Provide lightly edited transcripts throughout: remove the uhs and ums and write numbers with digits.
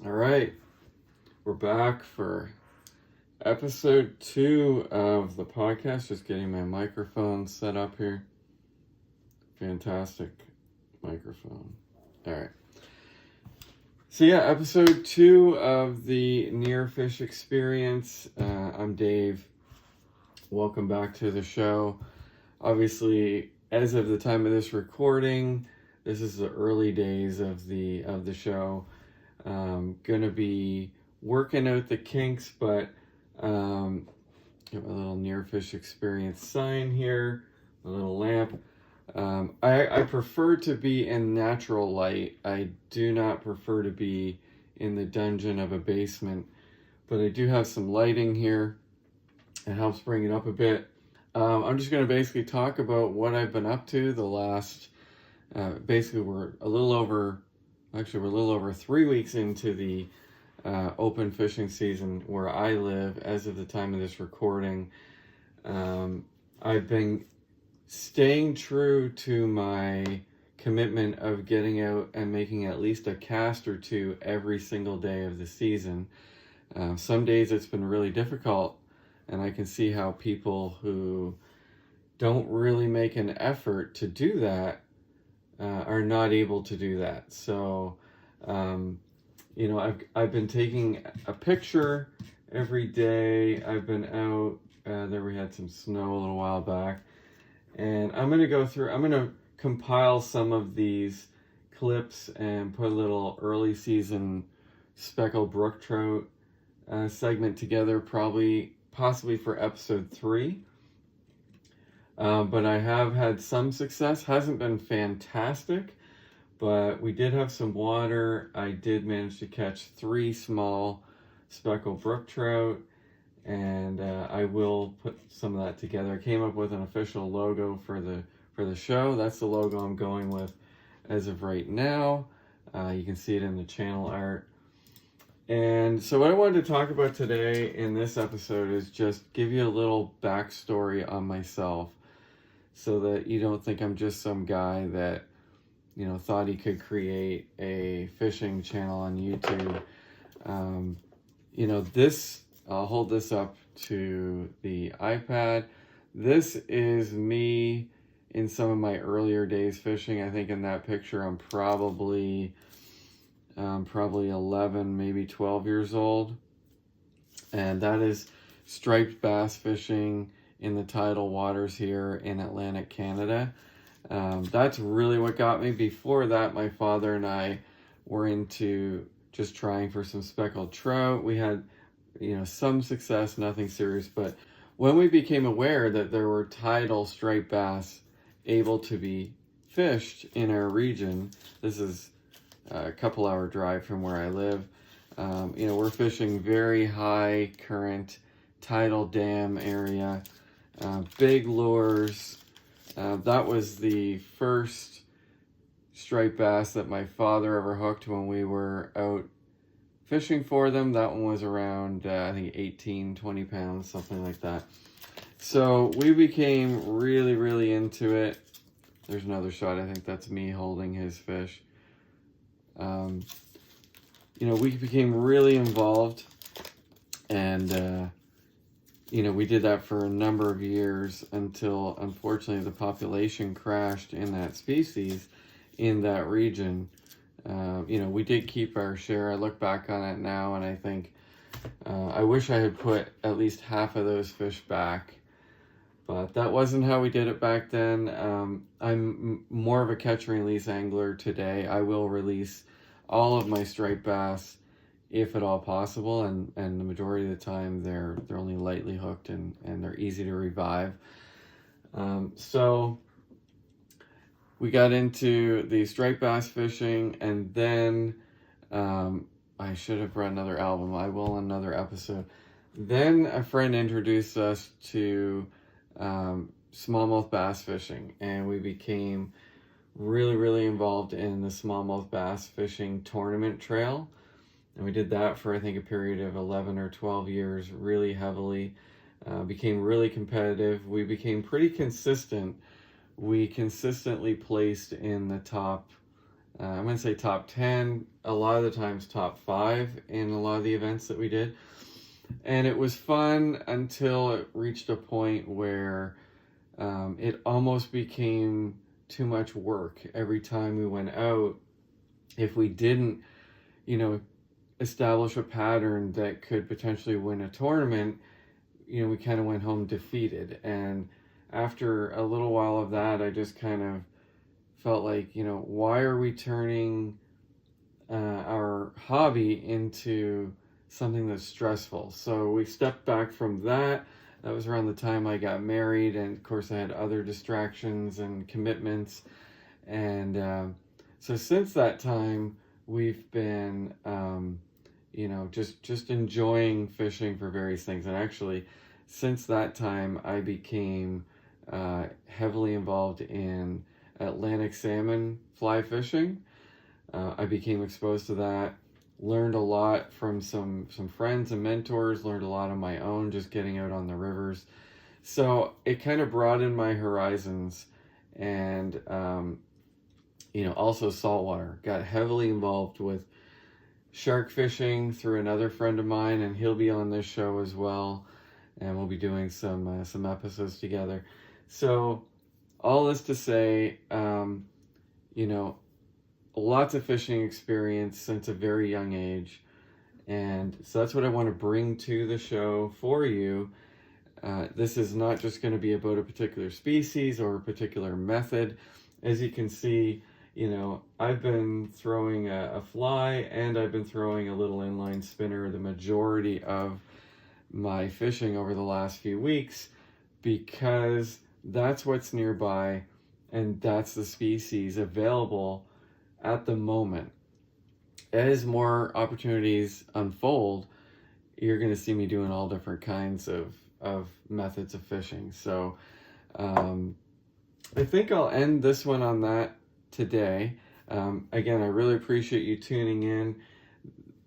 All right, we're back for episode 2 of the podcast. Just getting my microphone set up here. Fantastic microphone. All right. So yeah, episode 2 of the Near Fish Experience. I'm Dave. Welcome back to the show. Obviously, as of the time of this recording, this is the early days of the show. Gonna be working out the kinks, but got my little Near Fish Experience sign here, a little lamp. I prefer to be in natural light. I do not prefer to be in the dungeon of a basement, but I do have some lighting here. It helps bring it up a bit. I'm just going to basically talk about what I've been up to the last, basically we're a little over 3 weeks into the open fishing season where I live as of the time of this recording. I've been staying true to my commitment of getting out and making at least a cast or two every single day of the season. Some days it's been really difficult, and I can see how people who don't really make an effort to do that are not able to do that. So, I've been taking a picture every day. I've been out. There we had some snow a little while back, and I'm gonna compile some of these clips and put a little early season speckled brook trout segment together, possibly for episode 3. But I have had some success. Hasn't been fantastic, but we did have some water. I did manage to catch 3 small speckled brook trout, and I will put some of that together. I came up with an official logo for the show. That's the logo I'm going with as of right now. You can see it in the channel art. And so what I wanted to talk about today in this episode is just give you a little backstory on myself, so that you don't think I'm just some guy that, thought he could create a fishing channel on YouTube. I'll hold this up to the iPad. This is me in some of my earlier days fishing. I think in that picture I'm probably 11, maybe 12 years old. And that is striped bass fishing in the tidal waters here in Atlantic Canada. That's really what got me. Before that, my father and I were into just trying for some speckled trout. We had, some success, nothing serious. But when we became aware that there were tidal striped bass able to be fished in our region, this is a couple hour drive from where I live. We're fishing very high current tidal dam area. Big lures. That was the first striped bass that my father ever hooked when we were out fishing for them. That one was around, I think 18, 20 pounds, something like that. So we became really, really into it. There's another shot. I think that's me holding his fish. We became really involved, and we did that for a number of years until, unfortunately, the population crashed in that species in that region. We did keep our share. I look back on it now, and I think I wish I had put at least half of those fish back, but that wasn't how we did it back then. I'm more of a catch and release angler today. I will release all of my striped bass if at all possible, and the majority of the time they're only lightly hooked and they're easy to revive. So we got into the striped bass fishing, and then I should have brought another album. I will in another episode. Then a friend introduced us to smallmouth bass fishing, and we became really, really involved in the smallmouth bass fishing tournament trail. And we did that for, I think, a period of 11 or 12 years, really heavily. Became really competitive. We became pretty consistent. We consistently placed in the top I'm going to say top 10, a lot of the times top 5 in a lot of the events that we did. And it was fun until it reached a point where it almost became too much work. Every time we went out, if we didn't, establish a pattern that could potentially win a tournament, we kind of went home defeated. And after a little while of that, I just kind of felt like, why are we turning our hobby into something that's stressful? So we stepped back from that. That was around the time I got married, and of course I had other distractions and commitments. And so since that time, we've been, just enjoying fishing for various things. And actually, since that time, I became heavily involved in Atlantic salmon fly fishing. I became exposed to that, learned a lot from some friends and mentors, learned a lot on my own just getting out on the rivers. So it kind of broadened my horizons. And also saltwater. Got heavily involved with shark fishing through another friend of mine, and he'll be on this show as well, and we'll be doing some episodes together. So all this to say, lots of fishing experience since a very young age, and so that's what I want to bring to the show for you. This is not just going to be about a particular species or a particular method. As you can see, I've been throwing a fly, and I've been throwing a little inline spinner the majority of my fishing over the last few weeks, because that's what's nearby and that's the species available at the moment. As more opportunities unfold, you're going to see me doing all different kinds of methods of fishing. So I think I'll end this one on that today. Again, I really appreciate you tuning in.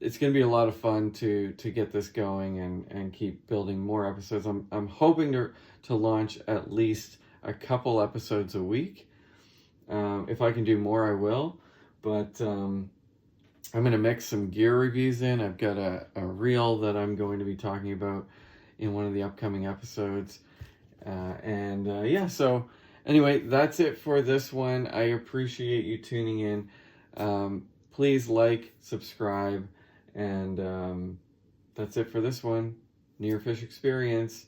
It's going to be a lot of fun to get this going and keep building more episodes. I'm hoping to launch at least a couple episodes a week. If I can do more, I will. But I'm going to mix some gear reviews in. I've got a reel that I'm going to be talking about in one of the upcoming episodes. So anyway, that's it for this one. I appreciate you tuning in. Please like, subscribe, and that's it for this one. Near Fish Experience.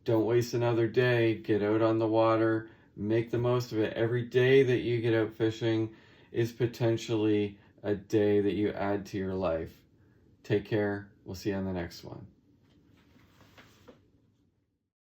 Don't waste another day. Get out on the water. Make the most of it. Every day that you get out fishing is potentially a day that you add to your life. Take care. We'll see you on the next one.